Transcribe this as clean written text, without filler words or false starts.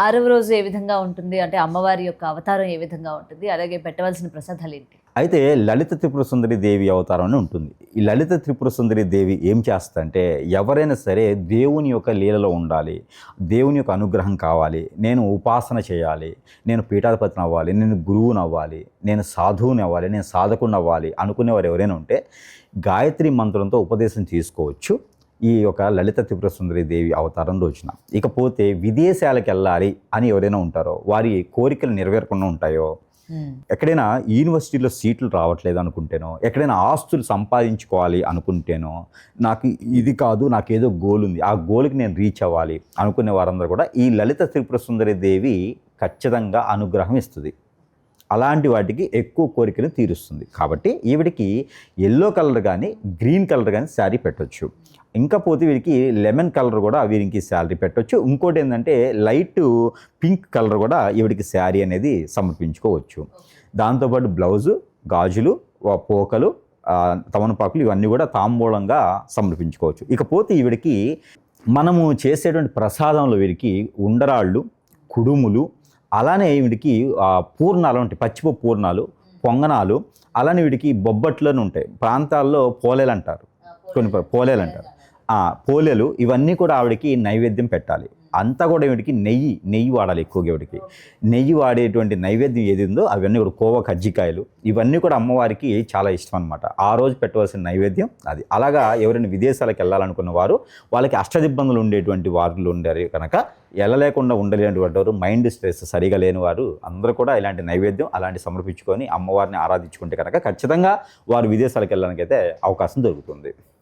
ఆరవ రోజు ఏ విధంగా ఉంటుంది? అంటే అమ్మవారి యొక్క అవతారం ఏ విధంగా ఉంటుంది? అలాగే పెట్టవలసిన ప్రసాదాలేంటి? అయితే లలిత త్రిపుర సుందరి దేవి అవతారం అని ఉంటుంది. ఈ లలిత త్రిపుర సుందరి దేవి ఏం చేస్తదంటే, ఎవరైనా సరే దేవుని యొక్క లీలలో ఉండాలి, దేవుని యొక్క అనుగ్రహం కావాలి, నేను ఉపాసన చేయాలి, నేను పీఠాధిపతిని అవ్వాలి, నేను గురువుని అవ్వాలి, నేను సాధువుని అవ్వాలి, నేను సాధకుని అవ్వాలి అనుకునేవారు ఎవరైనా ఉంటే గాయత్రి మంత్రంతో ఉపదేశం తీసుకోవచ్చు ఈ యొక్క లలిత త్రిపుర సుందరి దేవి అవతారం రోజున. ఇకపోతే విదేశాలకు వెళ్ళాలి అని ఎవరైనా ఉంటారో, వారి కోరికలు నెరవేరకుండా ఉంటాయో, ఎక్కడైనా యూనివర్సిటీలో సీట్లు రావట్లేదు అనుకుంటేనో, ఎక్కడైనా ఆస్తులు సంపాదించుకోవాలి అనుకుంటేనో, నాకు ఇది కాదు, నాకేదో గోల్ ఉంది, ఆ గోల్కి నేను రీచ్ అవ్వాలి అనుకునే వారందరూ కూడా ఈ లలిత త్రిపుర సుందరి దేవి ఖచ్చితంగా అనుగ్రహం ఇస్తుంది. అలాంటి వాటికి ఎక్కువ కోరికలు తీరుస్తుంది. కాబట్టి ఈవిడికి ఎల్లో కలర్ కానీ గ్రీన్ కలర్ కానీ శారీ పెట్టవచ్చు. ఇంకా పోతే వీరికి లెమన్ కలర్ కూడా వీరికి శారీ పెట్టవచ్చు. ఇంకోటి ఏంటంటే లైట్ పింక్ కలర్ కూడా ఈవిడికి శారీ అనేది సమర్పించుకోవచ్చు. దాంతోపాటు బ్లౌజు, గాజులు, పోకలు, తమలపాకులు ఇవన్నీ కూడా తాంబూలంగా సమర్పించుకోవచ్చు. ఇకపోతే ఈవిడికి మనము చేసేటువంటి ప్రసాదంలో వీరికి ఉండరాళ్ళు, కుడుములు, అలానే వీడికి పూర్ణాలు ఉంటాయి, పచ్చిపప్పు పూర్ణాలు, పొంగనాలు, అలానే వీడికి బొబ్బట్లను ఉంటాయి. ప్రాంతాల్లో పోలేలు అంటారు, కొన్ని పోలేలు అంటారు. పోలేలు ఇవన్నీ కూడా ఆవిడకి నైవేద్యం పెట్టాలి. అంతా కూడా వీడికి నెయ్యి వాడాలి ఎక్కువగా. వీడికి నెయ్యి వాడేటువంటి నైవేద్యం ఏది ఉందో అవన్నీ కూడా కోవ, కజ్జికాయలు ఇవన్నీ కూడా అమ్మవారికి చాలా ఇష్టం అనమాట. ఆ రోజు పెట్టవలసిన నైవేద్యం అది. అలాగా ఎవరైనా విదేశాలకు వెళ్ళాలనుకున్న వారు, వాళ్ళకి అష్టదిబ్బందులు ఉండేటువంటి వారు ఉండారు కనుక, వెళ్ళలేకుండా ఉండలేనటువంటి వారు, మైండ్ స్ట్రెస్ సరిగా లేని వారు అందరూ కూడా ఇలాంటి నైవేద్యం అలాంటి సమర్పించుకొని అమ్మవారిని ఆరాధించుకుంటే కనుక ఖచ్చితంగా వారు విదేశాలకు వెళ్ళడానికి అయితే అవకాశం దొరుకుతుంది.